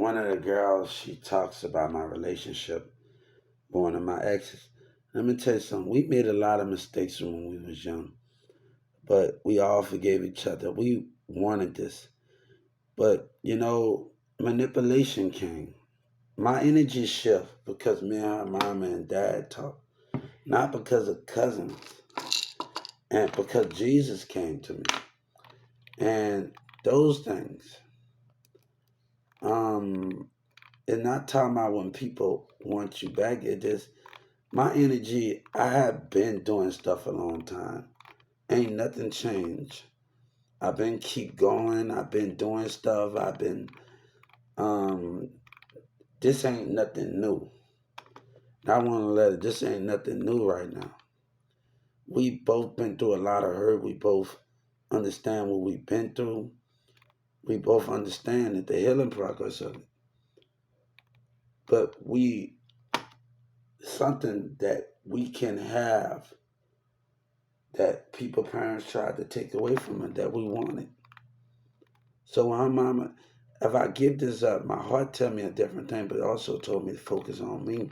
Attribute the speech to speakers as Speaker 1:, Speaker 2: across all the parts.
Speaker 1: one of the girls, she talks about my relationship, one of my exes. Let me tell you something. We made a lot of mistakes when we was young, but we all forgave each other. We wanted this. But, manipulation came. My energy shift because me and her mama and dad talk. Not because of cousins. And because Jesus came to me. And those things. It's not talking about when people want you back. It is my energy. I have been doing stuff a long time. Ain't nothing changed. I've been keep going. I've been doing stuff. I've been um this ain't nothing new. I want to let it. This ain't nothing new right now. We both been through a lot of hurt. We both understand what we've been through. We both understand that the healing progress of it. But we something that we can have that people parents tried to take away from us that we wanted. So my mama, if I give this up, my heart tell me a different thing, but it also told me to focus on me.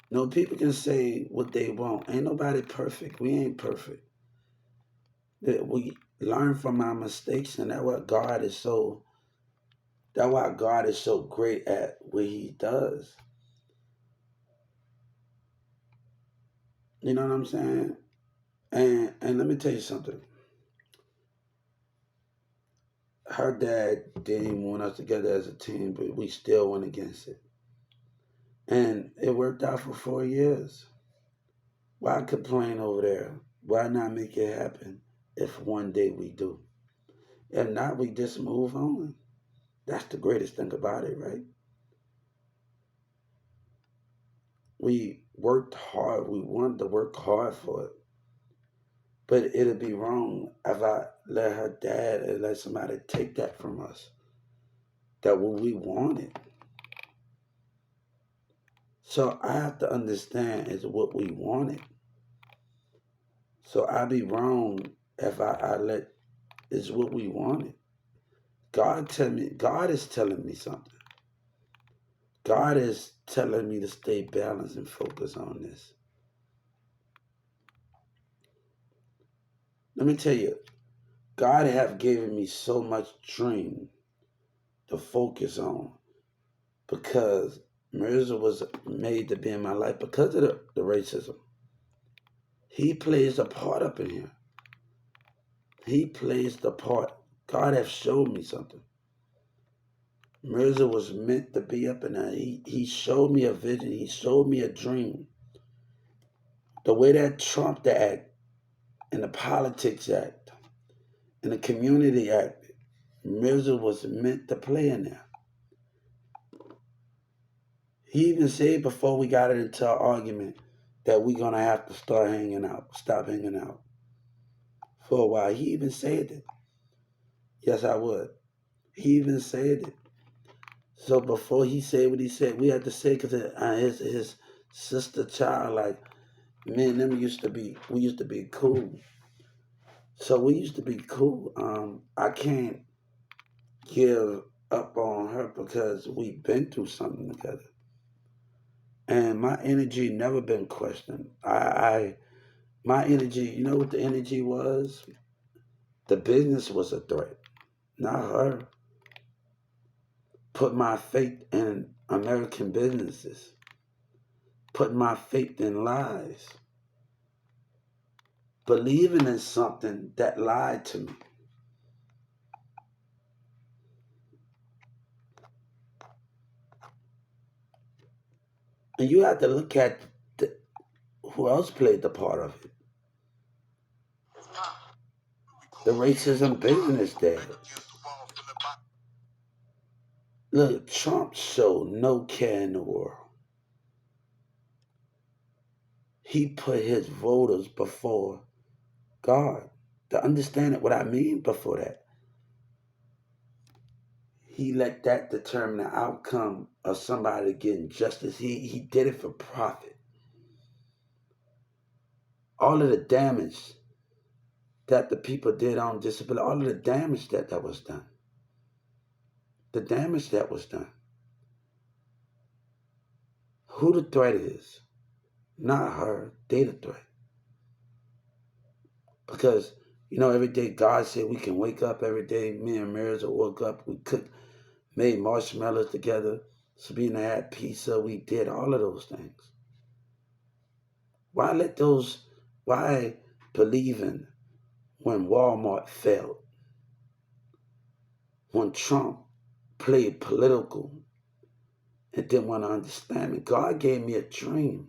Speaker 1: No, people can say what they want. Ain't nobody perfect. We ain't perfect. That we learn from our mistakes, and that's why God is so great at what He does. You know what I'm saying? And let me tell you something. Her dad didn't even want us together as a team, but we still went against it. And it worked out for 4 years. Why complain over there? Why not make it happen if one day we do? If not, we just move on. That's the greatest thing about it, right? We worked hard. We wanted to work hard for it. But it'd be wrong if I let her dad or let somebody take that from us. That what we wanted. So I have to understand is what we wanted. So I'd be wrong if I let is what we wanted. God is telling me something. God is telling me to stay balanced and focus on this. Let me tell you, God have given me so much dream to focus on because Mirza was made to be in my life because of the racism. He plays a part up in here. He plays the part. God have showed me something. Mirza was meant to be up in there. He showed me a vision. He showed me a dream. The way that Trump the act and the politics act and the community act, Mirza was meant to play in there. He even said before we got into an argument that we're gonna have to stop hanging out for a while. He even said it. Yes, I would. He even said it. So before he said what he said, we had to say because his sister child, like me and them we used to be cool. So we used to be cool. I can't give up on her because we've been through something together. And my energy never been questioned. My energy, you know what the energy was? The business was a threat, not her. Put my faith in American businesses. Put my faith in lies. Believing in something that lied to me. And you have to look at who else played the part of it. The racism business did. Look, Trump showed no care in the world. He put his voters before God. To understand it, what I mean before that, he let that determine the outcome of somebody getting justice. He did it for profit. All of the damage that the people did on disability, all of the damage that was done. the damage that was done. Who the threat is, not her, they the threat. Because, every day God said we can wake up every day. Me and Mirza woke up, we cooked, made marshmallows together. Sabrina had pizza, we did all of those things. Why believing when Walmart failed, when Trump played political and didn't want to understand me? God gave me a dream.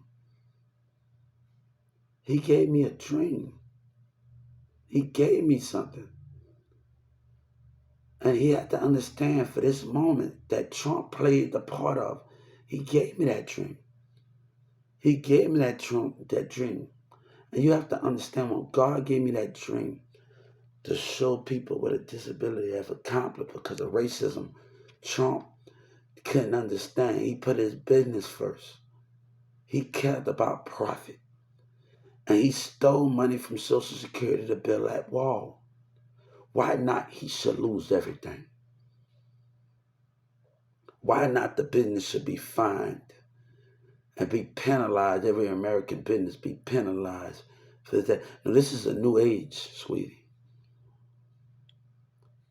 Speaker 1: He gave me a dream. He gave me something. And he had to understand for this moment that Trump played the part of. He gave me that dream. He gave me that dream. And you have to understand when God gave me that dream to show people with a disability have accomplished because of racism. Trump couldn't understand. He put his business first. He cared about profit. And he stole money from Social Security to build that wall. Why not? He should lose everything. Why not the business should be fined and be penalized? Every American business be penalized for that. Now, this is a new age, sweetie.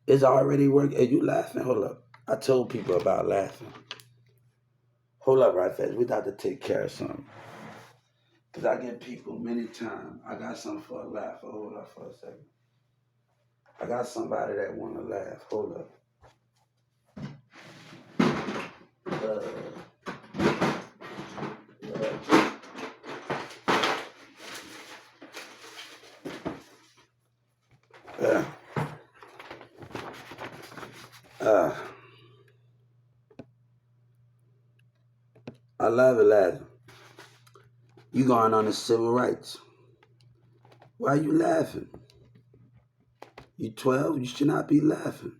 Speaker 1: It's already working. Are you laughing? Hold up. I told people about laughing. Hold up right fast. We got to take care of something. Because I get people many times. I got something for a laugh. Hold up for a second. I got somebody that want to laugh. Hold up. Uh, uh, uh, I love it, laughing. You going on the civil rights. Why are you laughing? You 12? You should not be laughing.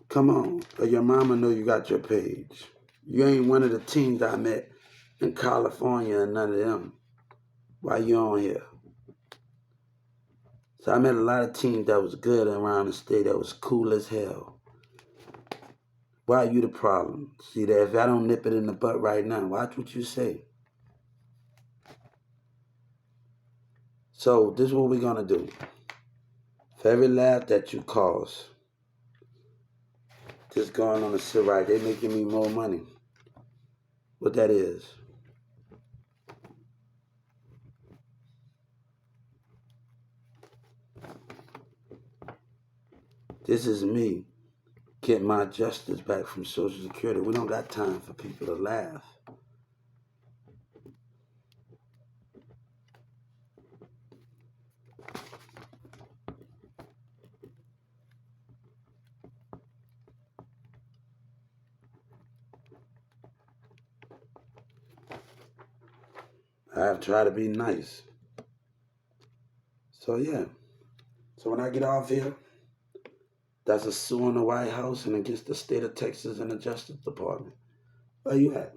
Speaker 1: Come on, or your mama know you got your page. You ain't one of the teens I met in California and none of them. Why you on here? So I met a lot of teens that was good around the state that was cool as hell. Why are you the problem? See that if I don't nip it in the butt right now, watch what you say. So this is what we're gonna do. For every laugh that you cause, just going on the sit right, they making me more money. What that is. This is me getting my justice back from Social Security. We don't got time for people to laugh. I have tried to be nice. So yeah. So when I get off here, that's a sue on the White House and against the state of Texas and the Justice Department. Where you at?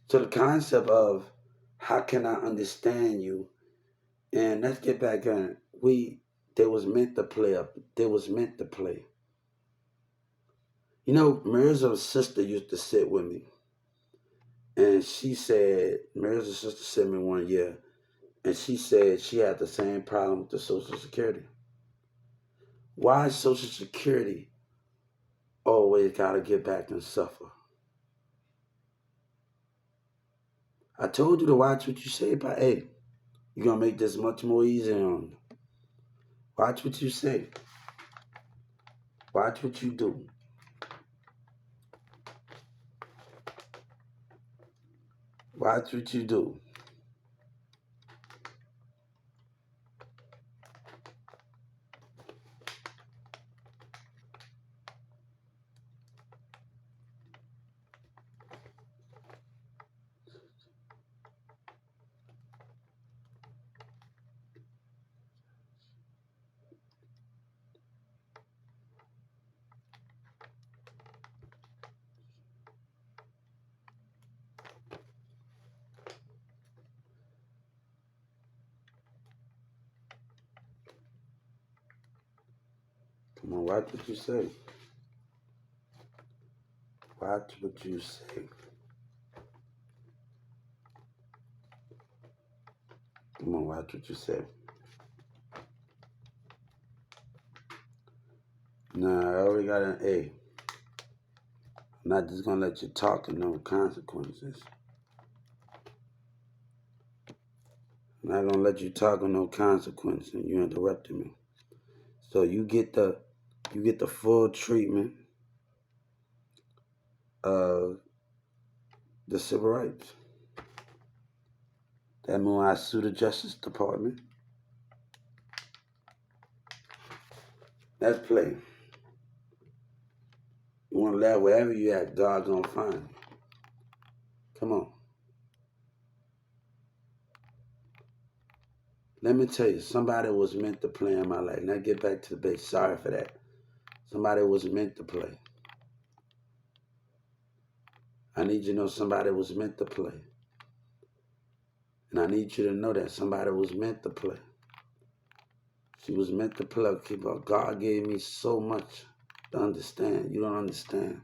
Speaker 1: So the concept of how can I understand you? And let's get back on. They was meant to play up. They was meant to play. Mirza's sister used to sit with me. And she said, Mirza's sister sent me one year. And she said she had the same problem with the Social Security. Why Social Security always got to get back and suffer? I told you to watch what you say, but hey, you're going to make this much more easy on you. Watch what you say. Watch what you do. Watch what you do. Come on, watch what you say. Watch what you say. Come on, watch what you say. Nah, I already got an A. I'm not just gonna let you talk and no consequences. I'm not gonna let you talk with no consequences, and you interrupted me. So you get the full treatment of the civil rights. That means I sue the Justice Department. Let's play. You wanna laugh wherever you at, God gonna find you. Come on. Let me tell you, somebody was meant to play in my life. Now get back to the base. Sorry for that. Somebody was meant to play. I need you to know somebody was meant to play. And I need you to know that somebody was meant to play. She was meant to play. But God gave me so much to understand. You don't understand.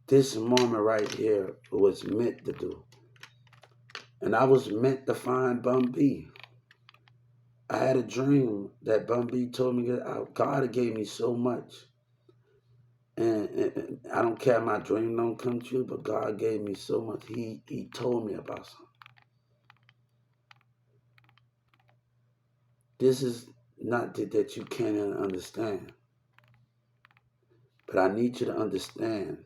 Speaker 1: This moment right here was meant to do. And I was meant to find Bum B. I had a dream that Bum B told me that God gave me so much. And I don't care if my dream don't come true, but God gave me so much. He told me about something. This is not that you can't understand. But I need you to understand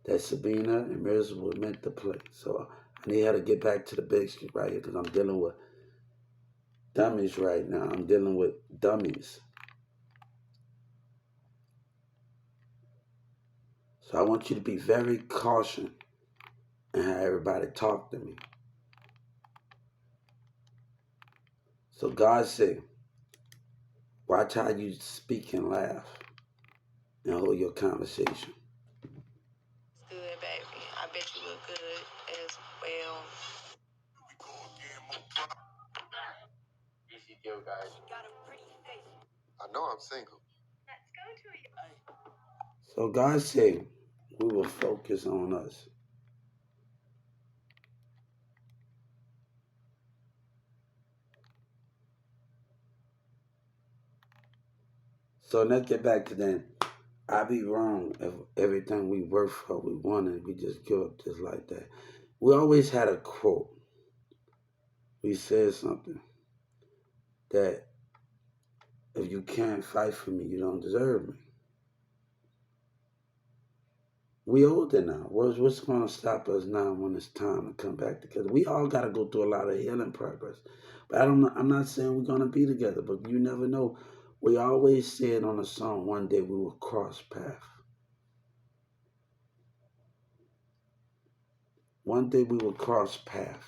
Speaker 1: that Sabina and Mirza were meant to play. So I need her to get back to the basics right here because I'm dealing with dummies right now. I'm dealing with dummies. So I want you to be very cautious in how everybody talk to me. So God said, watch how you speak and laugh and hold your conversation.
Speaker 2: Good, baby. I bet you look good as well.
Speaker 3: I know I'm single.
Speaker 1: So God said, we will focus on us. So let's get back to that. I'd be wrong if everything we work for, we wanted, we just give up just like that. We always had a quote. We said something that if you can't fight for me, you don't deserve me. We older now. What's going to stop us now when it's time to come back together? We all got to go through a lot of healing progress. But I'm not saying we're going to be together, but you never know. We always said on a song, one day we will cross paths. One day we will cross paths.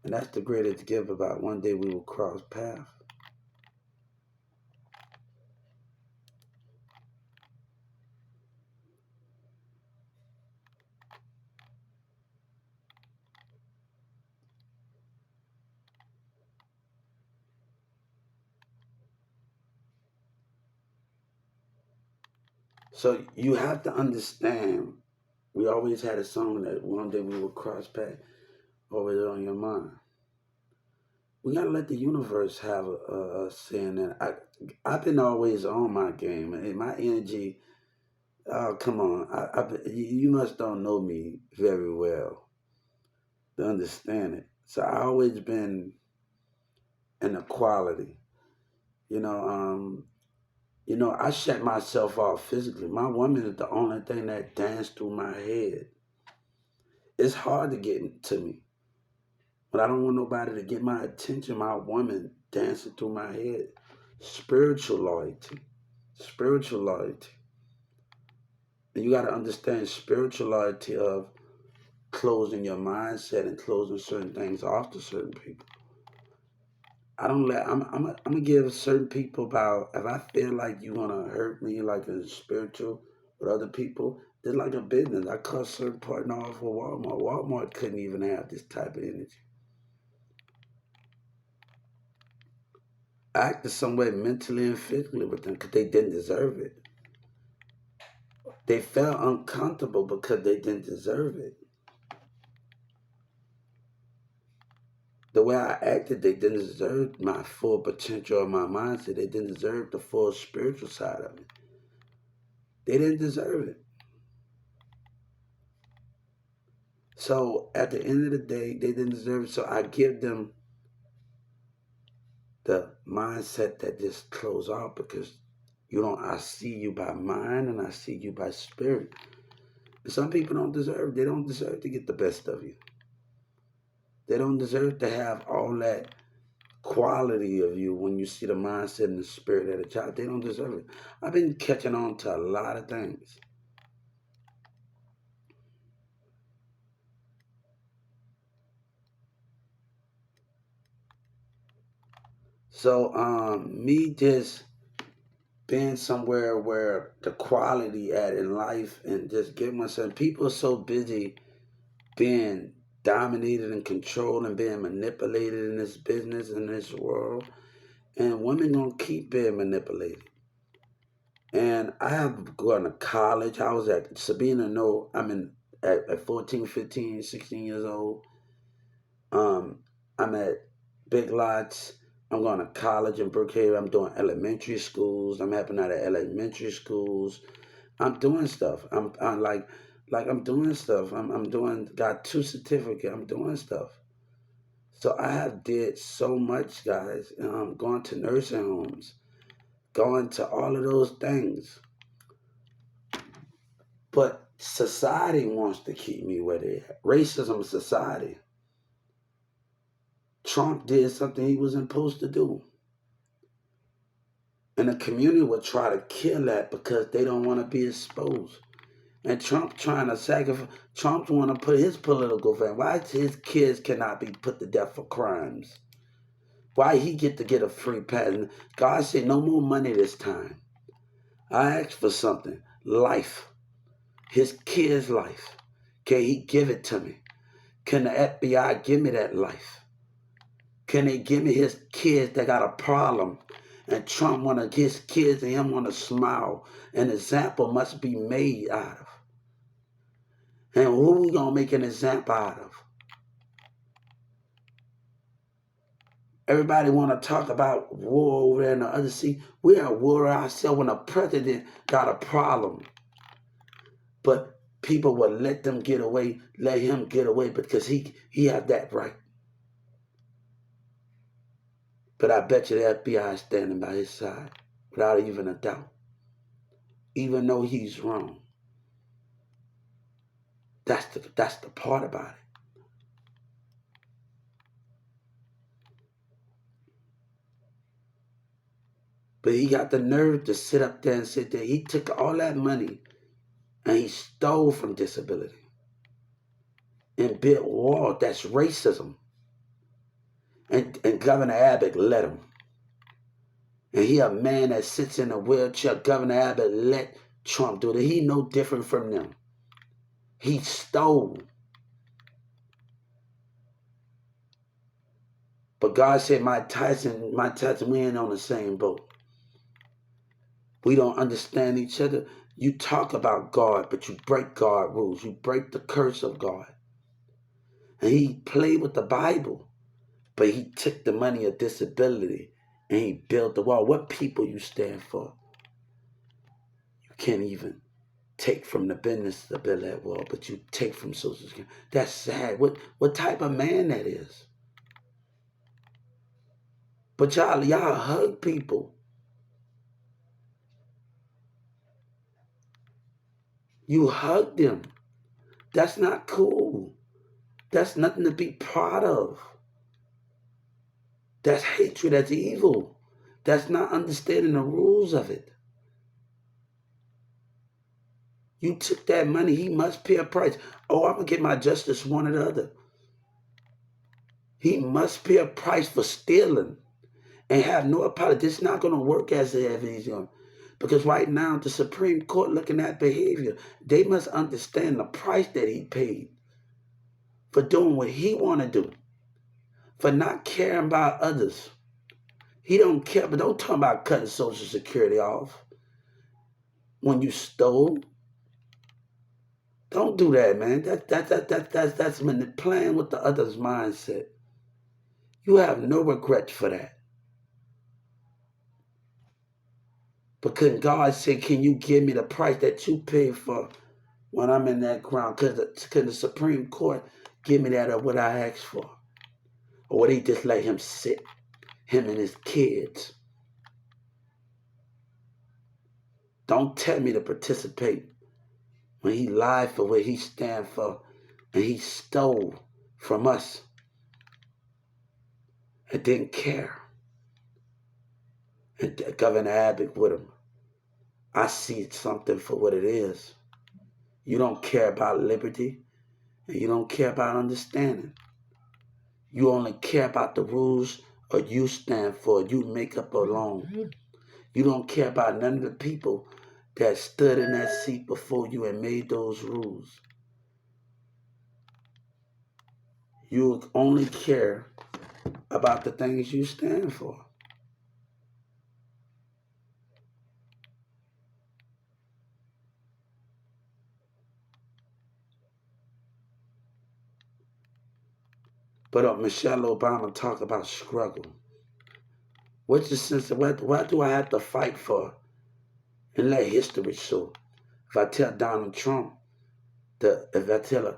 Speaker 1: And that's the greatest gift about one day we will cross paths. So you have to understand, we always had a song that one day we will cross paths. Always on your mind. We gotta let the universe have a say in that. I've been always on my game, and my energy. Oh, come on! You must don't know me very well to understand it. So I always been an equality. You know, I shut myself off physically. My woman is the only thing that danced through my head. It's hard to get to me, but I don't want nobody to get my attention. My woman dancing through my head. Spiritual loyalty. Spiritual loyalty. And you got to understand spiritual loyalty of closing your mindset and closing certain things off to certain people. I'm gonna give certain people about, if I feel like you want to hurt me like a spiritual with other people, it's like a business. I cut certain partner off for Walmart. Walmart couldn't even have this type of energy. acted some way mentally and physically with them because they didn't deserve it. They felt uncomfortable because they didn't deserve it. The way I acted, they didn't deserve my full potential of my mindset. They didn't deserve the full spiritual side of it. They didn't deserve it. So at the end of the day, they didn't deserve it. So I give them the mindset that just close off because you don't. I see you by mind and I see you by spirit. And some people don't deserve. They don't deserve to get the best of you. They don't deserve to have all that quality of you when you see the mindset and the spirit of the child. They don't deserve it. I've been catching on to a lot of things. So me just being somewhere where the quality at in life and just give myself people are so busy being dominated and controlled and being manipulated in this business in this world, and women gonna keep being manipulated. And I have gone to college. I was at Sabina, no, I mean at 14, 15, 16 years old. I'm at Big Lots. I'm going to college in Brookhaven. I'm doing elementary schools. I'm helping out at elementary schools. I'm doing stuff. I'm like I'm doing stuff. I'm doing got 2 certificates. I'm doing stuff. So I have did so much, guys. Going to nursing homes, going to all of those things. But society wants to keep me where they at. Racism society. Trump did something he wasn't supposed to do. And the community will try to kill that because they don't want to be exposed. And Trump trying to sacrifice, Trump want to put his political fan. Why his kids cannot be put to death for crimes? Why he get to get a free pass? God said no more money this time. I asked for something, life, his kid's life. Can he give it to me? Can the FBI give me that life? Can they give me his kids that got a problem? And Trump want to his kids and him want to smile. An example must be made out of. And who we gonna make an example out of? Everybody want to talk about war over there in the other sea. We're at war ourselves when a president got a problem. But people will let them get away, let him get away because he had that right. But I bet you the FBI is standing by his side without even a doubt. Even though he's wrong. That's the part about it. But he got the nerve to sit up there and sit there. He took all that money and he stole from disability and built wall. That's racism. And Governor Abbott let him. And he a man that sits in a wheelchair. Governor Abbott let Trump do it. He no different from them. He stole. But God said, my Tyson, we ain't on the same boat. We don't understand each other. You talk about God, but you break God rules. You break the curse of God. And he played with the Bible, but he took the money of disability and he built the wall. What people you stand for? You can't even take from the business to build that wall, but you take from Social Security. That's sad. What type of man that is? But y'all hug people. You hug them. That's not cool. That's nothing to be proud of. That's hatred. That's evil. That's not understanding the rules of it. You took that money. He must pay a price. Oh, I'm going to get my justice one or the other. He must pay a price for stealing and have no apology. It's not going to work as if he's going. Because right now, the Supreme Court looking at behavior, they must understand the price that he paid for doing what he want to do, for not caring about others. He don't care, but don't talk about cutting Social Security off when you stole. Don't do that, man. That's playing with the other's mindset. You have no regrets for that. Because God said, can you give me the price that you paid for when I'm in that ground? Because the Supreme Court give me that or what I asked for. Or would he just let him sit, him and his kids? Don't tell me to participate when he lied for what he stand for and he stole from us and didn't care. And Governor Abbott with him. I see something for what it is. You don't care about liberty and you don't care about understanding. You only care about the rules or you stand for, you make up alone. You don't care about none of the people that stood in that seat before you and made those rules. You only care about the things you stand for. But Michelle Obama talk about struggle. What's the sense of what do I have to fight for? And let history show. If I tell Donald Trump, if I tell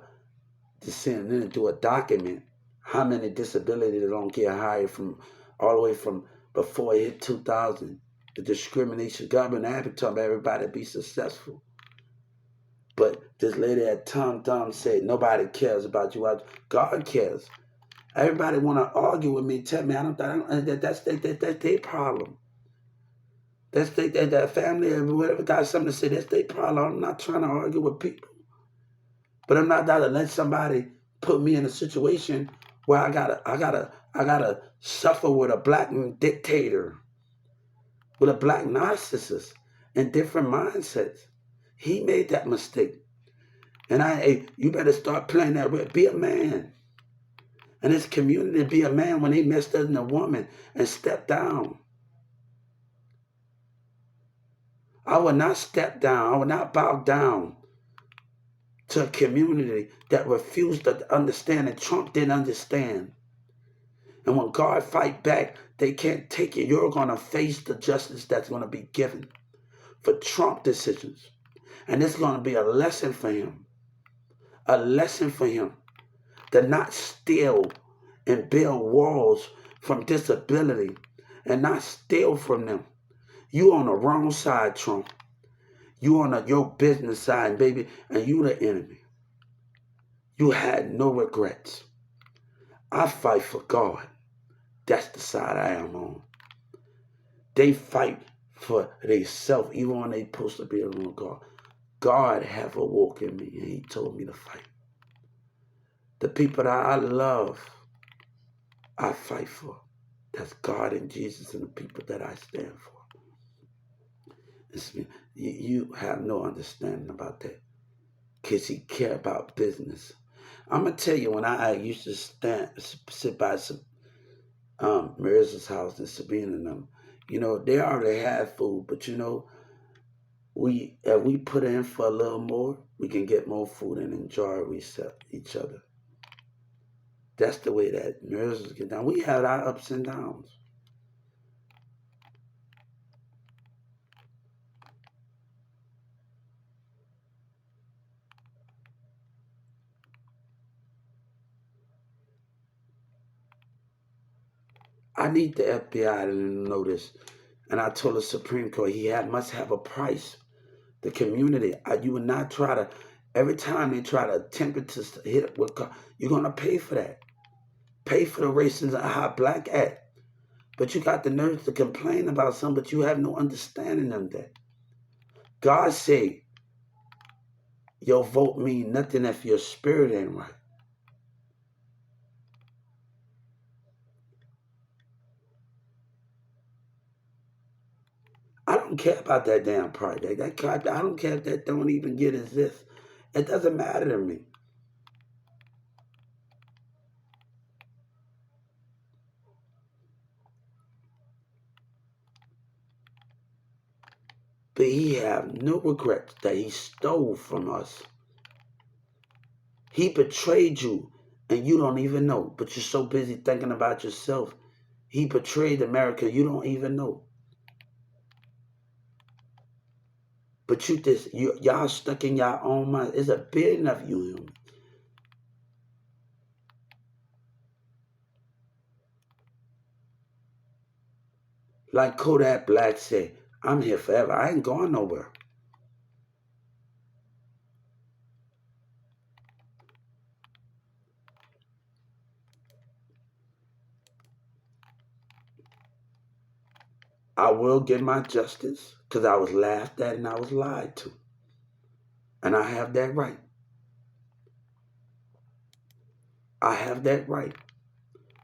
Speaker 1: the CNN to do a document, how many disabilities don't get hired from all the way from before it hit 2000, the discrimination, Governor Abbott told everybody to be successful. But this lady at Tom Thumb said, nobody cares about you. God cares. Everybody want to argue with me, tell me that's their problem. That's that family or whatever got something to say. That's their problem. I'm not trying to argue with people, but I'm not going to let somebody put me in a situation where I gotta suffer with a black dictator, with a black narcissist, and different mindsets. He made that mistake, and you better start playing that. Be a man. And his community be a man when he messed up in a woman and stepped down. I would not step down. I would not bow down to a community that refused to understand and Trump didn't understand. And when God fight back, they can't take it. You're going to face the justice that's going to be given for Trump decisions. And it's going to be a lesson for him. A lesson for him to not steal and build walls from disability and not steal from them. You on the wrong side, Trump. You on your business side, baby, and you the enemy. You had no regrets. I fight for God. That's the side I am on. They fight for themselves, even when they supposed to be alone with God. God have awoke in me, and he told me to fight. The people that I love, I fight for. That's God and Jesus and the people that I stand for. You have no understanding about that. Because he care about business. I'm going to tell you, when I used to sit by Marissa's house and Sabina and them, they already had food, but if we put in for a little more, we can get more food and enjoy each other. That's the way that Marissa's get down. We had our ups and downs. I need the FBI to know this. And I told the Supreme Court must have a price. The community, you would not try to, every time they try to attempt to hit it with, you're going to pay for that. Pay for the racism of how black act. But you got the nerve to complain about something, but you have no understanding of that. God said, your vote mean nothing if your spirit ain't right. I don't care about that damn project. I don't care if that don't even get exist. It doesn't matter to me. But he have no regrets that he stole from us. He betrayed you and you don't even know, but you're so busy thinking about yourself. He betrayed America, you don't even know. But y'all stuck in your own mind. There's a billion of you humans. Like Kodak Black said, I'm here forever. I ain't going nowhere. I will get my justice because I was laughed at and I was lied to. And I have that right. I have that right.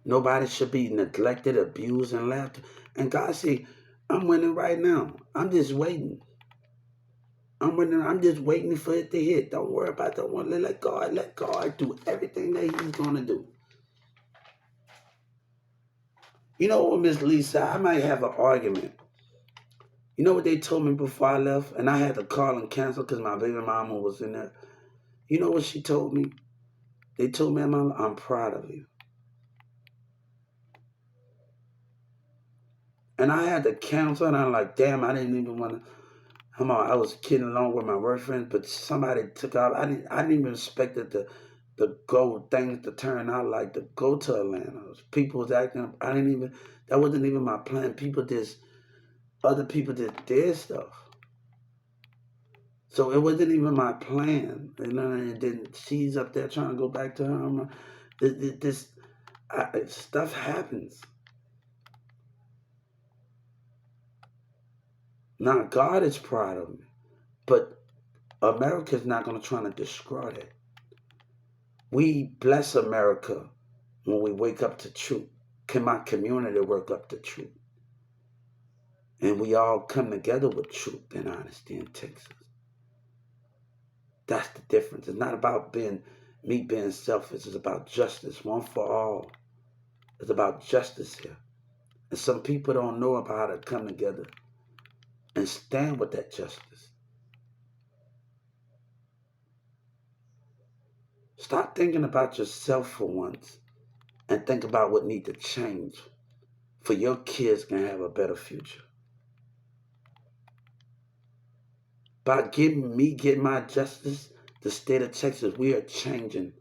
Speaker 1: Nobody should be neglected, abused, and laughed at. And God said, I'm winning right now. I'm just waiting. I'm just waiting for it to hit. Don't worry about that one. Let God do everything that He's gonna do. You know what, Miss Lisa? I might have an argument. You know what they told me before I left? And I had to call and cancel because my baby mama was in there. You know what she told me? They told me, I'm proud of you. And I had to cancel, and I'm like, damn, I didn't even want to. Come on, I was kidding along with my girlfriend, but somebody took out. I didn't even expect it to go things to turn out like to go to Atlanta. People was acting. I didn't even. That wasn't even my plan. Other people did their stuff. So it wasn't even my plan. And then she's up there trying to go back to her. Stuff happens. Now God is proud of me, but America's not going to try to destroy that. We bless America when we wake up to truth. Can my community wake up to truth? And we all come together with truth and honesty in Texas. That's the difference. It's not about me being selfish. It's about justice, one for all. It's about justice here. And some people don't know about how to come together and stand with that justice. Stop thinking about yourself for once and think about what needs to change for your kids can have a better future. By getting my justice, the state of Texas, we are changing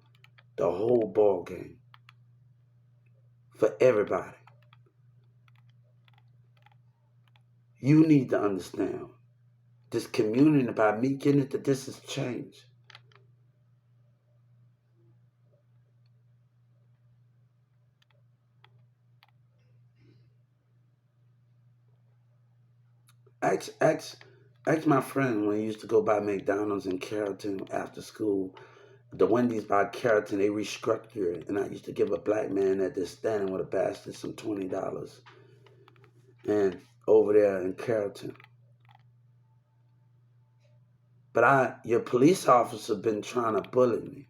Speaker 1: the whole ball game for everybody. You need to understand this community, by me getting it, that this has changed. Ask my friend when he used to go by McDonald's in Carrollton after school. The Wendy's by Carrollton, they restructured it, and I used to give a black man that is standing with a basket some $20. And over there in Carrollton. But your police officer been trying to bully me.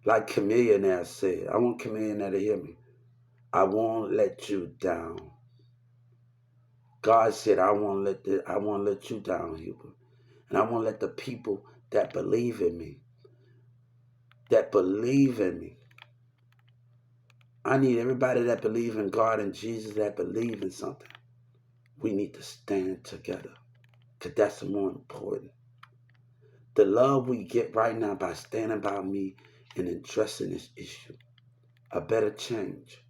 Speaker 1: Like Chameleon said, I want Chameleon to hear me. I won't let you down. God said, I won't let you down, Hubert. And I won't let the people that believe in me, I need everybody that believe in God and Jesus, that believe in something. We need to stand together because that's more important. The love we get right now by standing by me and addressing this issue, a better change.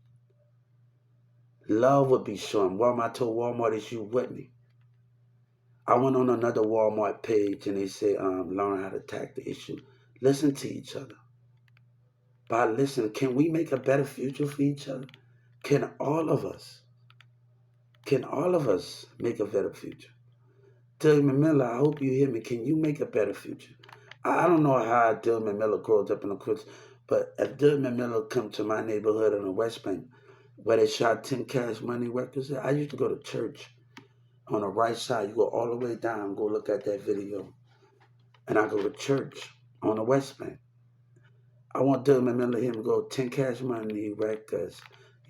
Speaker 1: Love would be shown. Walmart told Walmart is you with me. I went on another Walmart page and they say, learn how to attack the issue. Listen to each other. By listening, can we make a better future for each other? Can all of us make a better future? Dylan Miller, I hope you hear me. Can you make a better future? I don't know how Dylan Miller grows up in the Crooks, but if Dylan Miller come to my neighborhood on the West Bank, where they shot 10 cash money workers, I used to go to church on the right side. You go all the way down, go look at that video. And I go to church on the West Bank. I want Dylan Miller him to go 10 cash money records.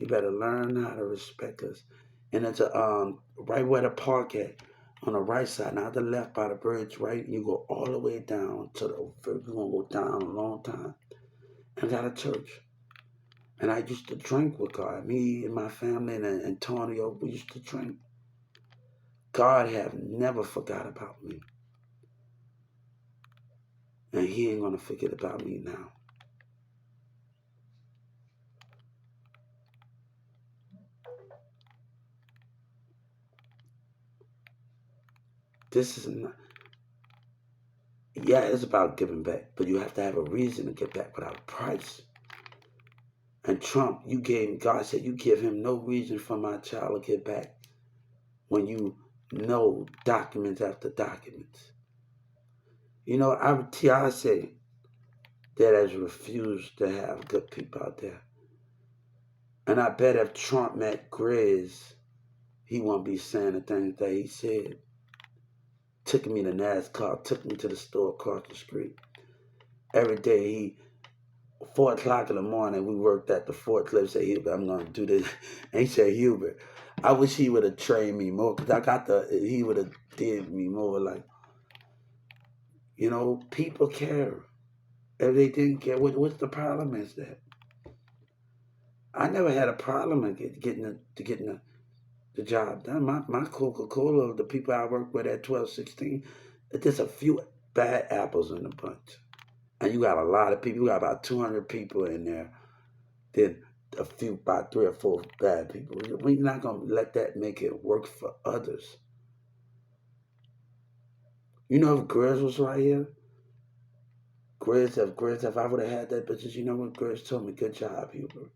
Speaker 1: You better learn how to respect us. And it's right where the park at, on the right side, not the left by the bridge, right? You go all the way down to the, you're gonna go down a long time. And got a church. And I used to drink with God. Me and my family and Antonio, we used to drink. God have never forgot about me. And he ain't gonna forget about me now. This is not, yeah, it's about giving back, but you have to have a reason to give back without a price. And Trump, God said you give him no reason for my child to give back when you know documents after documents. You know, I say that has refused to have good people out there. And I bet if Trump met Grizz, he won't be saying the things that he said. Took me to NASCAR, took me to the store across the street. Every day 4 o'clock in the morning, we worked at the forklift. Say, Hubert, I'm gonna do this. And he said, Hubert, I wish he would have trained me more, because he would have did me more. Like, people care. If they didn't care, what's the problem is that? I never had a problem in getting the job done. My Coca-Cola, the people I work with at 1216, there's a few bad apples in the bunch. And you got a lot of people. You got about 200 people in there. Then about 3 or 4 bad people. We're not going to let that make it work for others. You know, if Grizz was right here, if I would have had that business, you know what Grizz told me? Good job, Hubert.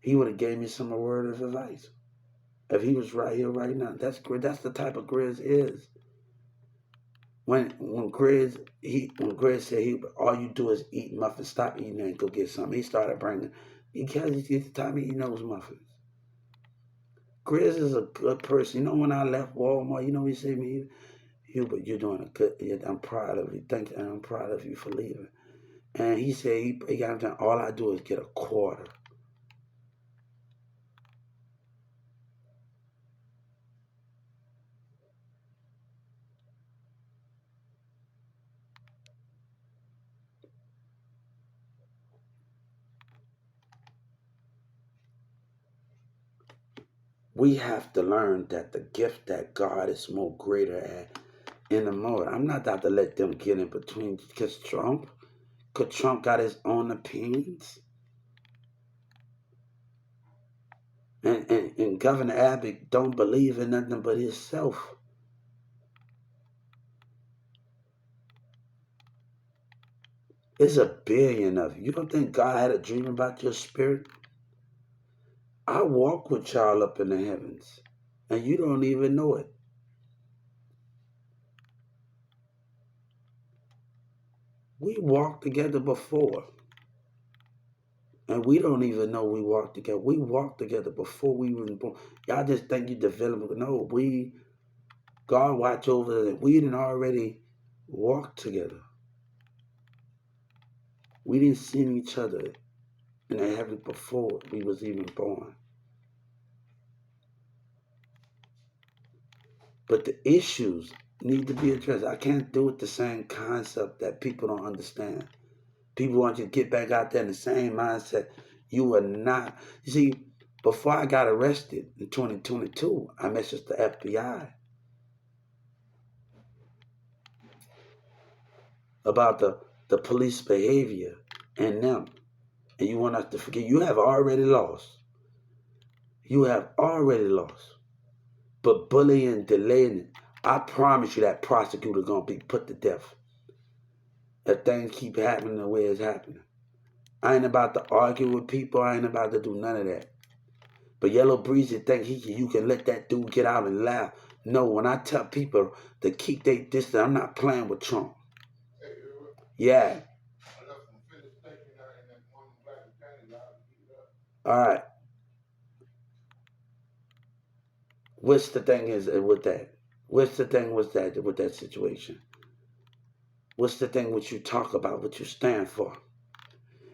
Speaker 1: He would have gave me some word of advice. If he was right here right now, that's the type of Grizz is. When Grizz said all you do is eat muffins, stop eating and go get something. He started bringing, because he's the time he knows muffins. Grizz is a good person. You know, when I left Walmart, you know he said to me, Hubert, you're doing a good. I'm proud of you. Thank you, and I'm proud of you for leaving. And he said he got done. All I do is get a quarter. We have to learn that the gift that God is more greater at in the mode. I'm not about to let them get in between, because Trump got his own opinions. And Governor Abbott don't believe in nothing but himself. There's a billion of you. You don't think God had a dream about your spirit? I walk with y'all up in the heavens, and you don't even know it. We walked together before, and we don't even know we walked together. We walked together before we were born. Y'all just think you developed. No, God watch over it. We didn't already walk together. We didn't see each other in the heavens before we was even born. But the issues need to be addressed. I can't do it the same concept that people don't understand. People want you to get back out there in the same mindset. You are not. You see, before I got arrested in 2022, I messaged the FBI about the police behavior and them. And you want us to forget, you have already lost. You have already lost. But bullying, delaying, I promise you that prosecutor gonna be put to death if things keep happening the way it's happening. I ain't about to argue with people. I ain't about to do none of that. But Yellow Breezy think you can let that dude get out and laugh. No, when I tell people to keep their distance, I'm not playing with Trump. Yeah. All right. What's the thing is with that? What's the thing with that situation? What's the thing what you talk about, what you stand for?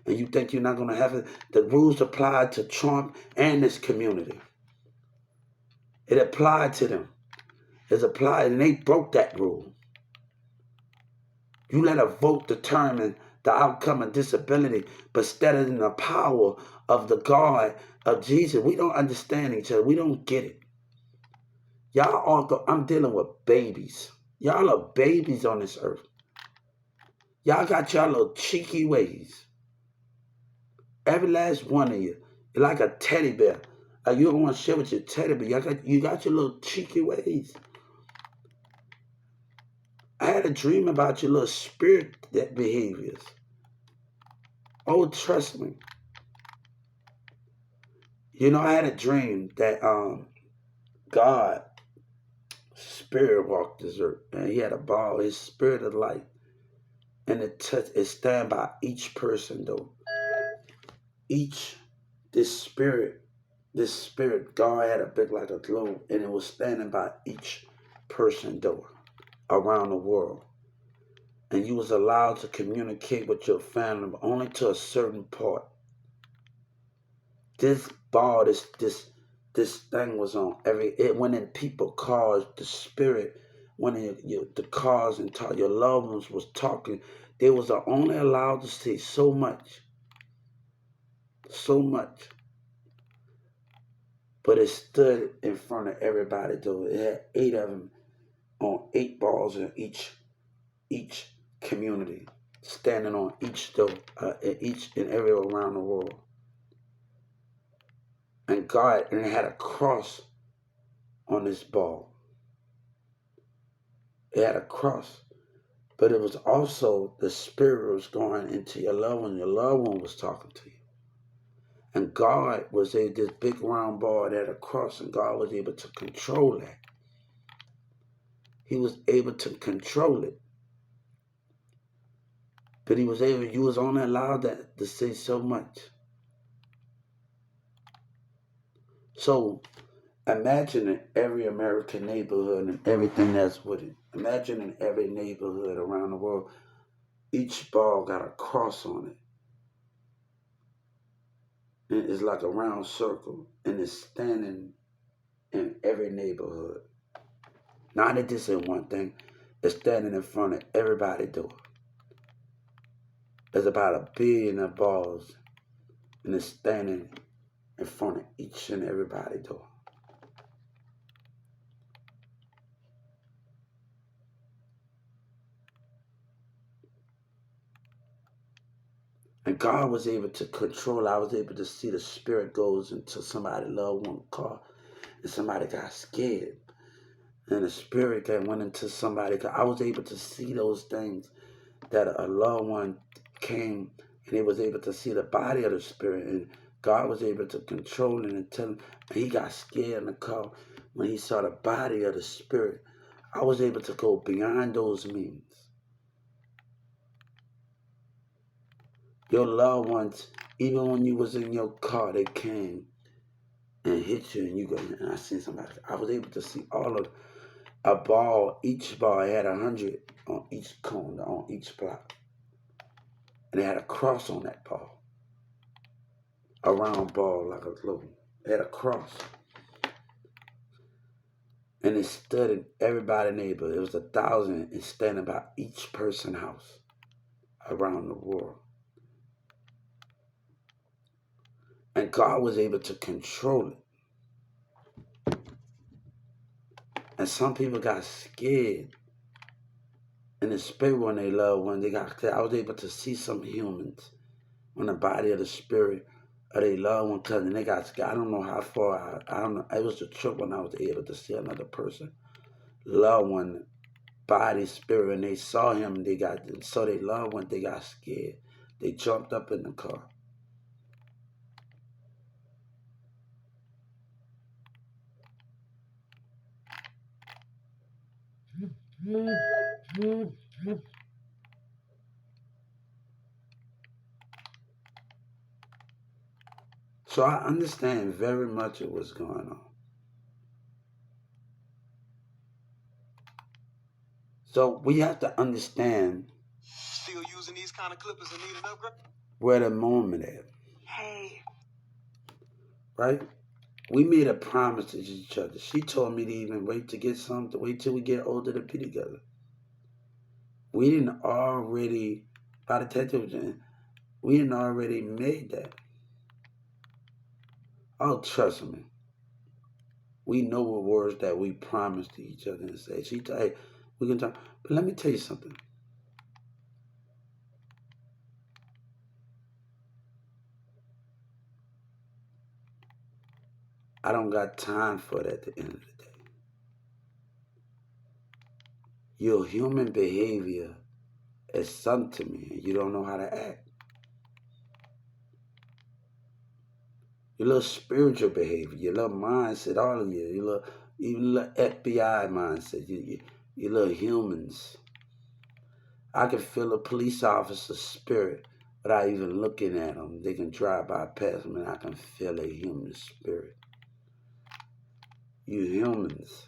Speaker 1: And you think you're not going to have it? The rules apply to Trump and this community. It applied to them. It's applied, and they broke that rule. You let a vote determine the outcome of disability, but instead of the power of the God of Jesus, we don't understand each other. We don't get it. Y'all all go, I'm dealing with babies. Y'all are babies on this earth. Y'all got y'all little cheeky ways. Every last one of you. You're like a teddy bear. You don't want to share with your teddy bear. You got your little cheeky ways. I had a dream about your little spirit that behaviors. Oh, trust me. You know, I had a dream that God, spirit walked this earth, and he had a ball, his spirit of light. And it stand by each person though. This spirit, God had a big like a globe, and it was standing by each person though around the world. And you was allowed to communicate with your family, but only to a certain part. This ball, this thing was on it went in people cars, the spirit when the cars and your loved ones was talking, they was only allowed to say so much. So much. But it stood in front of everybody though. It had 8 of them on 8 balls in each community, standing on each though, each and every around the world. And it had a cross on this ball. It had a cross, but it was also the spirit was going into your loved one. Your loved one was talking to you. And God was this big round ball that had a cross, and God was able to control that. He was able to control it. But you was only allowed to say so much. So imagine in every American neighborhood and everything that's with it. Imagine in every neighborhood around the world, each ball got a cross on it. And it's like a round circle. And it's standing in every neighborhood. Not that this ain't one thing. It's standing in front of everybody door. There's about 1 billion of balls. And it's standing in front of each and everybody door. And God was able to control. I was able to see the spirit goes into somebody's loved one car, and somebody got scared, and the spirit that went into somebody. I was able to see those things that a loved one came, and he was able to see the body of the spirit, and God was able to control it and tell him. And he got scared in the car when he saw the body of the spirit. I was able to go beyond those means. Your loved ones, even when you was in your car, they came and hit you, and you go, and I seen somebody. I was able to see all of a ball. Each ball had 100 on each cone, on each block, and they had a cross on that ball. A round ball like a globe. It had a cross, and it stood in everybody's neighborhood. It was 1,000 and standing by each person's house around the world. And God was able to control it. And some people got scared in the spirit when they loved one. I was able to see some humans on the body of the spirit of their loved one cousin. They got scared. I don't know how far. I don't know. It was the trip when I was able to see another person, loved one, body, spirit, and they saw him. They loved one. They got scared. They jumped up in the car. So I understand very much of what's going on. So we have to understand.
Speaker 3: Still using these kind of clippers and need an upgrade?
Speaker 1: where the moment at,
Speaker 2: Hey.
Speaker 1: right? We made a promise to each other. She told me to even wait to get something, wait till we get older to be together. We didn't already, by the time we didn't already made that. Oh, trust me. We know what words that we promised to each other and say. She told, hey, we can talk. But let me tell you something. I don't got time for that at the end of the day. Your human behavior is something to me and you don't know how to act. Your little spiritual behavior, your little mindset, all of you, your little, even little FBI mindset, your little humans. I can feel a police officer's spirit without even looking at them. They can drive by past them and I can feel a human spirit. You humans.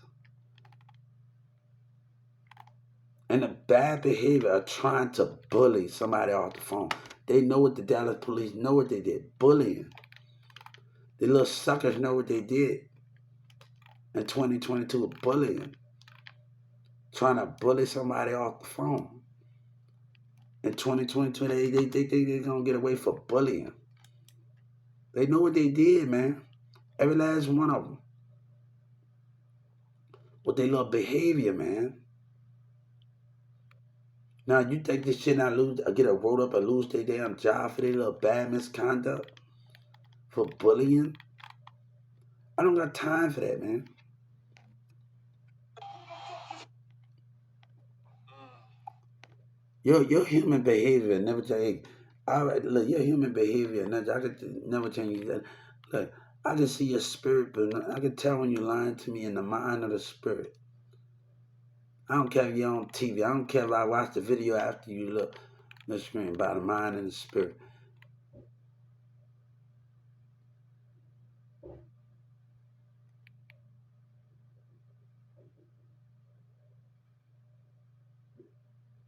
Speaker 1: And the bad behavior of trying to bully somebody off the phone. They know what the Dallas police know what they did. Bullying. The little suckers know what they did in 2022. Bullying. Trying to bully somebody off the phone. In 2022, they think they're going to get away for bullying. They know what they did, man. Every last one of them. With their little behavior, man. Now, you think this shit not lose, get a rolled up and lose their damn job for their little bad misconduct? For bullying? I don't got time for that, man. Your human behavior never change. All right, look, your human behavior I could never change that. Look, I can see your spirit, but I can tell when you're lying to me in the mind of the spirit. I don't care if you're on TV. I don't care if I watch the video after you look on the screen by the mind and the spirit.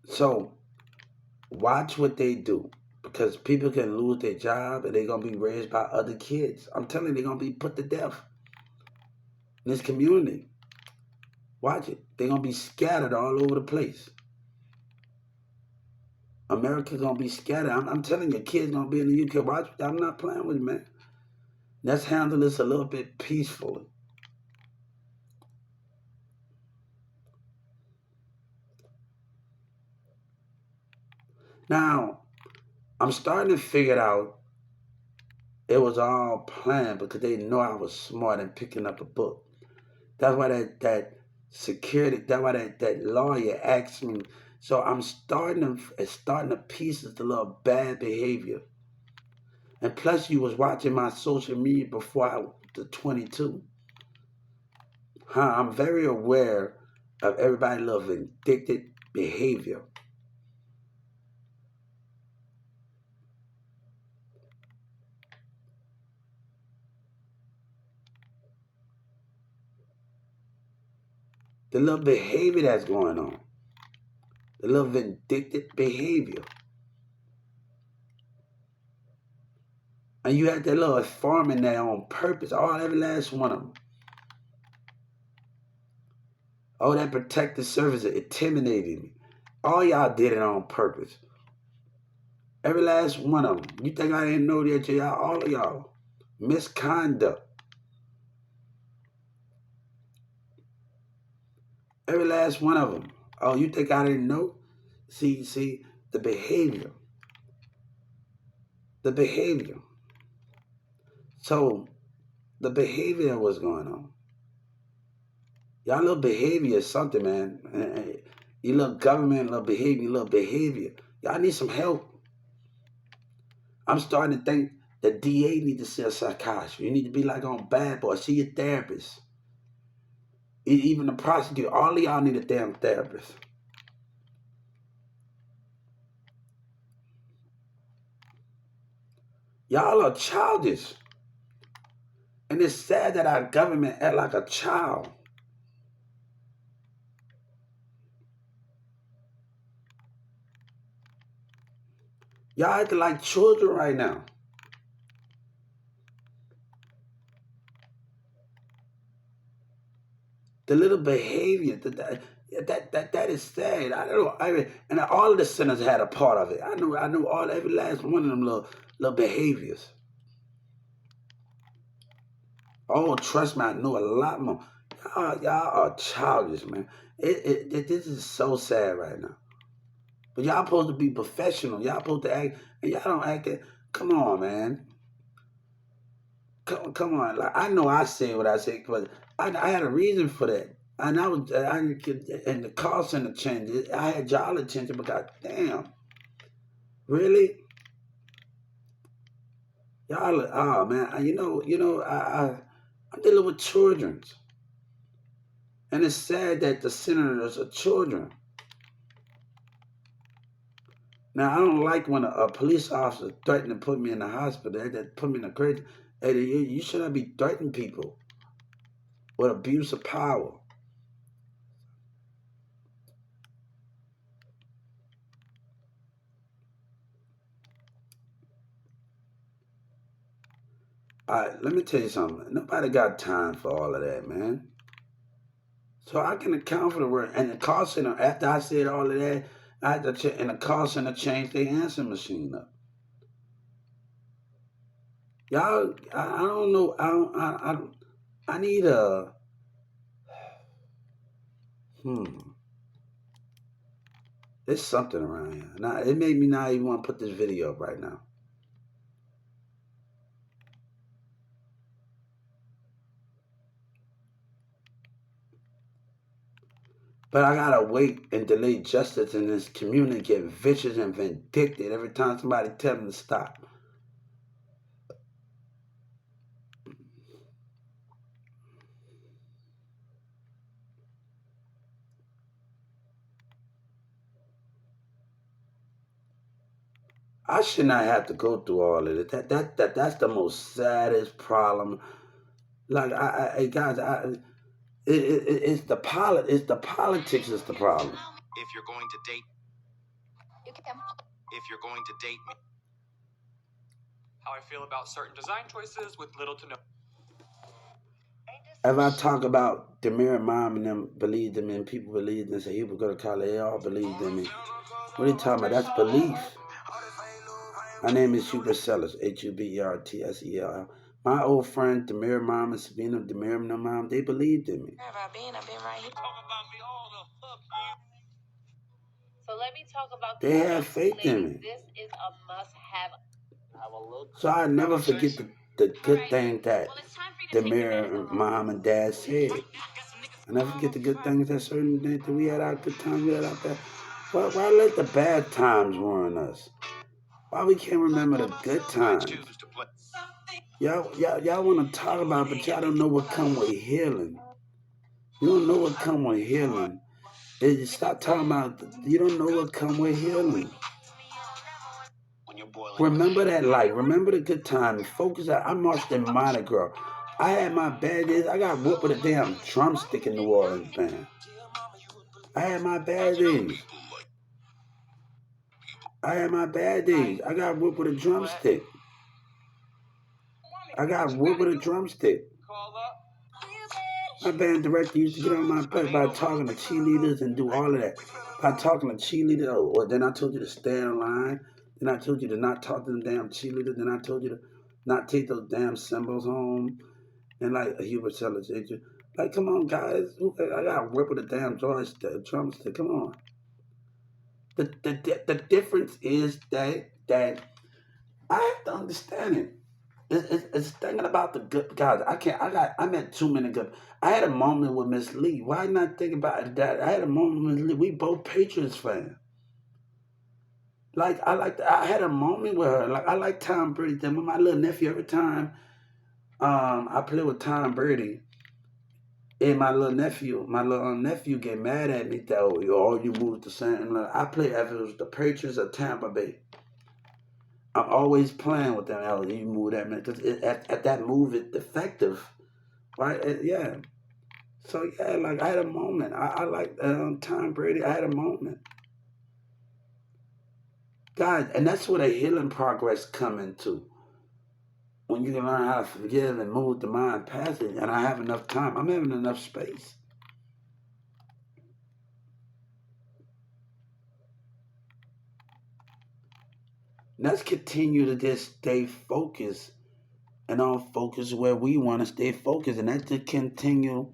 Speaker 1: So watch what they do because people can lose their job and they're gonna be raised by other kids. I'm telling you, they're gonna be put to death in this community. Watch it. They're gonna be scattered all over the place. America gonna be scattered. I'm telling you, kids gonna be in the UK. Watch. I'm not playing with you, man. Let's handle this a little bit peacefully. Now, I'm starting to figure out it was all planned because they know I was smart in picking up a book. That's why that security. That's why that lawyer asked me. So I'm starting to pieces the little bad behavior. And plus, you was watching my social media before I was 22. I'm very aware of everybody little vindictive behavior. The little behavior that's going on. The little vindictive behavior. And you had that little farming there on purpose, all every last one of them. All that protective service intimidated me. All y'all did it on purpose. Every last one of them. You think I didn't know that, y'all? All of y'all. Misconduct. Every last one of them. Oh, you think I didn't know? See, the behavior. The behavior. So, the behavior was going on. Y'all little behavior is something, man. You little government, little behavior. Y'all need some help. I'm starting to think the DA need to see a psychiatrist. You need to be like on Bad Boy, see your therapist. Even the prosecutor, all of y'all need a damn therapist. Y'all are childish. And it's sad that our government act like a child. Y'all acting like children right now. The little behavior that is sad. I don't know. And all of the sinners had a part of it. I knew all every last one of them little behaviors. Oh, trust me, I know a lot more. Y'all are childish, man. This is so sad right now. But y'all supposed to be professional. Y'all supposed to act, and y'all don't act it. Come on, man. Come on. Like I know I said what I said, but I had a reason for that. And and the call center changed. I had y'all attention, but god damn, really, y'all. Oh man, I'm dealing with children, and it's sad that the senators are children. Now I don't like when a police officer threatened to put me in the hospital. They put me in a crate. Hey, you shouldn't be threatening people with abuse of power. All right, let me tell you something. Nobody got time for all of that, man. So I can account for the word. And the call center, after I said all of that, I had to and the call center changed their answer machine up. Y'all, I don't know. I need a, hmm, there's something around here. Now, it made me not even want to put this video up right now. But I gotta wait and delay justice in this community get vicious and vindictive every time somebody tell them to stop. I should not have to go through all of it. That's the most saddest problem. Like guys, it's the politics is the problem. If you're going to date, if you're going to date me, how I feel about certain design choices with little to no. If I talk about Demir mom and them believed in me and people believed in me, say he would go to college, they all believed in me. What are you talking about? That's belief. My name is Hubert Sellers, HUBERTSELL. My old friend Demir mom and Sabina Demir mom, they believed in me.
Speaker 2: Where have I been? I've been right here. So let me talk about
Speaker 1: They had faith in me.
Speaker 2: This is a must-have.
Speaker 1: So I never forget the good thing that Demir mom and dad said. I never forget the good things that certain things that we had our good times, we had out there. Why let the bad times ruin us? Why we can't remember the good times? Y'all want to talk about it, but y'all don't know what come with healing. You don't know what come with healing. Stop talking about, you don't know what come with healing. Remember that life. Remember the good time. Focus on, I marched in Mardi Gras. I had my bad days. I got whooped with a damn drumstick in New Orleans, man. I had my bad days. I had my bad days. I got whooped with a drumstick. I got whooped with a drumstick. My band director used to get on my butt by talking to cheerleaders and do all of that. By talking to cheerleaders, or then I told you to stay in line. Then I told you to not talk to them damn cheerleaders. Then I told you to not take those damn symbols home. And like Hubert Sellers, like, come on, guys. I got whip with a damn drumstick. Come on. The difference is that I have to understand it. It's thinking about the good guys. I can't. I met too many good. I had a moment with Miss Lee. Why not think about that? I had a moment with Miss Lee. We both Patriots fans. Like I had a moment with her. Like I like Tom Brady. Then with my little nephew, every time I play with Tom Brady, and my little nephew get mad at me that you moved to San. I play if it was the Patriots or Tampa Bay. I'm always playing with them. Oh, you move that man because at that move it's effective, right? Yeah. So yeah, like I had a moment. I like Tom Brady. I had a moment. God, and that's where the healing progress come into. When you can learn how to forgive and move the mind past it, and I have enough time, I'm having enough space. Let's continue to just stay focused and on focus where we want to stay focused, and that's to continue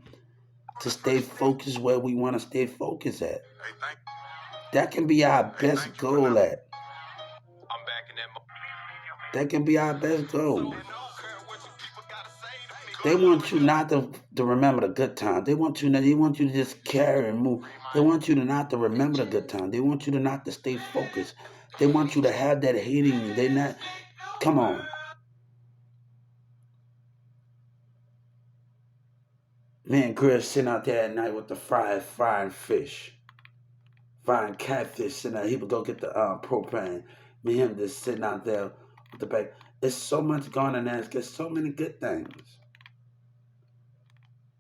Speaker 1: to stay focused where we want to stay focused at. That can be our best goal at. That can be our best goal. They want you not to remember the good time. They want you to just carry and move. They want you to not to remember the good time. They want you to not to stay focused. They want you to have that hating. They not come on. Me and Chris sitting out there at night with the frying fish. Frying catfish sitting out. He would go get the propane. Me and him just sitting out there with the bag. There's so much going on there. There's so many good things.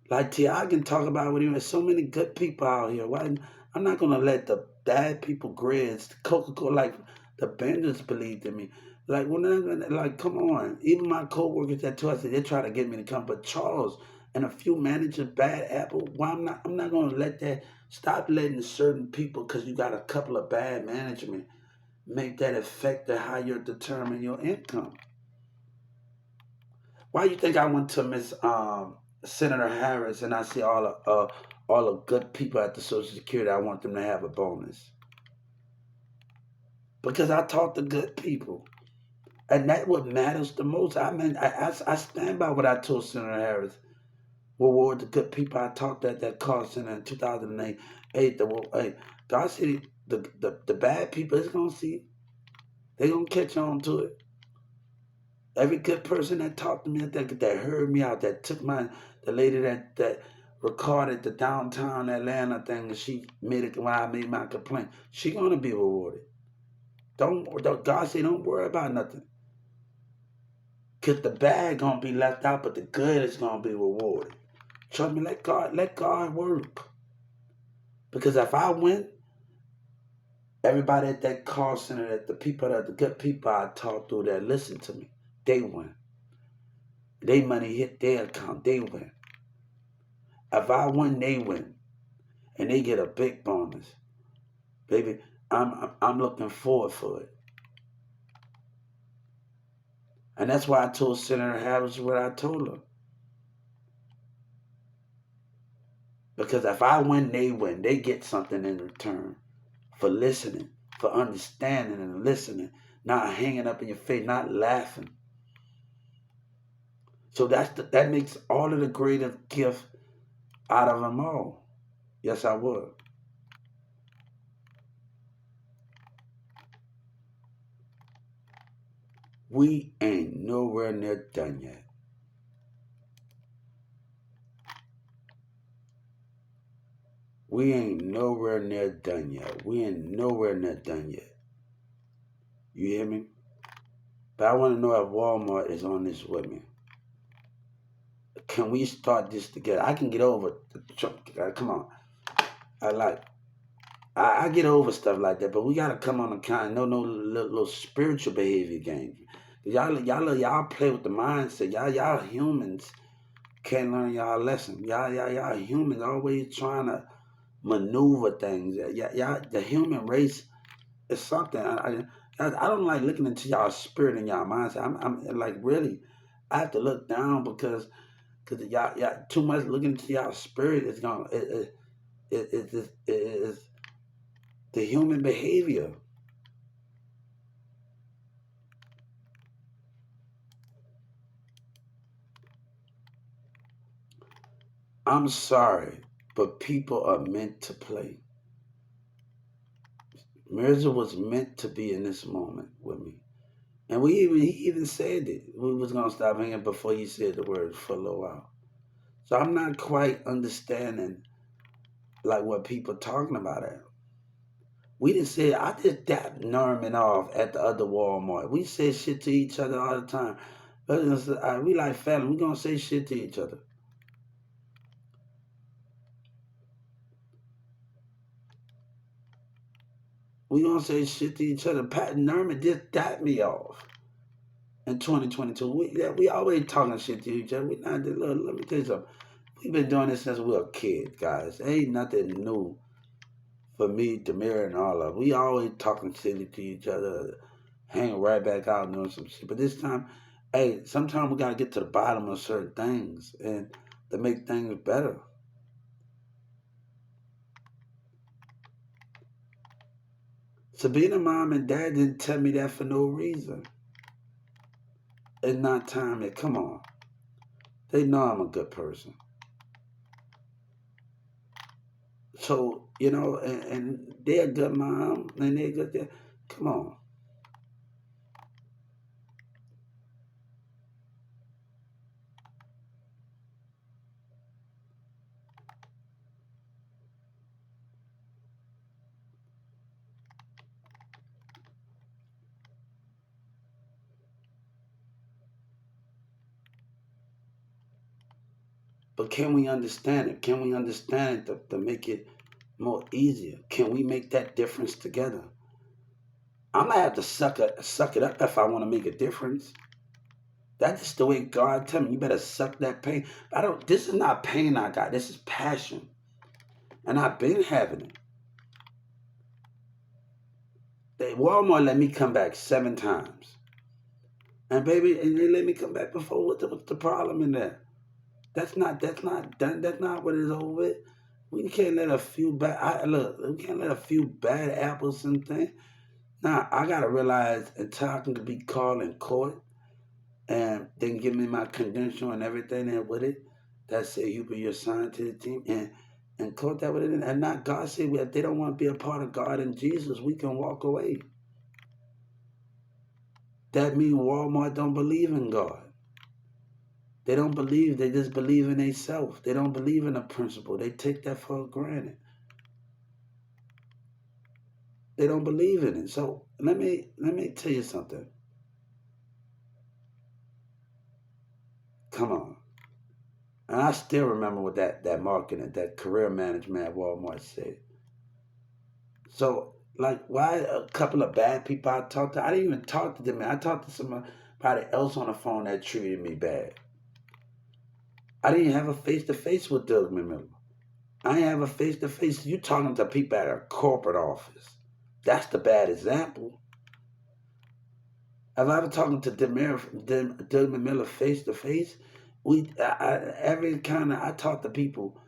Speaker 1: Like T.I. can talk about with him. There's so many good people out here. Why? I'm not gonna let the bad people grids, Coca-Cola, like the benders believed in me. Like like come on. Even my co-workers at Twice, they try to get me to come. But Charles and a few managers, bad apple. Why I'm not gonna let that stop letting certain people because you got a couple of bad management make that affect how you're determining your income. Why you think I went to Miss Senator Harris and I see all the good people at the Social Security? I want them to have a bonus because I talk to good people, and that's what matters the most. I mean, I stand by what I told Senator Harris. Reward the good people I talked at that call center in 2008. Hey, God said the bad people is gonna see. They gonna catch on to it. Every good person that talked to me, that heard me out, that took the lady that recorded the downtown Atlanta thing, and she made it when I made my complaint. She gonna be rewarded. Don't God say don't worry about nothing, cause the bad gonna be left out, but the good is gonna be rewarded. Trust me, let God work. Because if I win, everybody at that call center, the good people I talk to that listen to me, they win. They money hit their account, they win. If I win, they win, and they get a big bonus, baby. I'm looking forward for it, and that's why I told Senator Harris what I told her. Because if I win, they win. They get something in return for listening, for understanding and listening, not hanging up in your face, not laughing. So that makes all of the greatest gift out of them all. Yes, I would. We ain't nowhere near done yet. We ain't nowhere near done yet. We ain't nowhere near done yet. You hear me? But I want to know if Walmart is on this with me. Can we start this together? I can get over the truck. Come on. I like. I get over stuff like that, but we gotta come on a kind. No little spiritual behavior game. Y'all play with the mindset. Y'all humans can't learn y'all lesson. Y'all humans always trying to maneuver things. Y'all the human race is something. I don't like looking into y'all spirit and y'all mindset. I'm like really, I have to look down because y'all too much looking into y'all spirit is gonna it is the human behavior. I'm sorry, but people are meant to play. Mirza was meant to be in this moment with me. And he even said it. We was gonna stop hanging before he said the word for a little while. So I'm not quite understanding like what people talking about it. We didn't say I just dapped Norman off at the other Walmart. We say shit to each other all the time. But we like family. We gonna say shit to each other. We gonna say shit to each other. Pat Nerman just dapped me off in 2022. We always talking shit to each other. We not. Look, let me tell you something. We've been doing this since we were kids, guys. Ain't nothing new for me, Demir, and all of. We always talking silly to each other, hanging right back out doing some shit. But this time, hey, sometimes we gotta get to the bottom of certain things and to make things better. Sabina mom and dad didn't tell me that for no reason. It's not time to come on. They know I'm a good person. So, and they're a good mom and they're good dad. Come on. But can we understand it? Can we understand it to make it more easier? Can we make that difference together? I'm gonna have to suck it up if I want to make a difference. That's just the way God tell me. You better suck that pain. I don't. This is not pain I got. This is passion, and I've been having it. Walmart let me come back 7 times, and baby, and they let me come back before. What's the problem in that? That's not done. That's not what it's over with. We can't let a few look. We can't let a few bad apples and things. Now I gotta realize until I can be called in court and then give me my credential and everything and with it. That say you be assigned to the team and quote that with it. And not God say if they don't want to be a part of God and Jesus, we can walk away. That means Walmart don't believe in God. They don't believe. They just believe in themselves. They don't believe in a principle. They take that for granted. They don't believe in it. So let me tell you something. Come on. And I still remember what that marketing, that career management at Walmart said. So, like, why a couple of bad people I talked to? I didn't even talk to them. I talked to somebody else on the phone that treated me bad. I didn't have a face to face with Doug Miller. I didn't have a face to face. You talking to people at a corporate office. That's the bad example. Have I ever talking to Doug Miller face to face? Every kind of I talk to people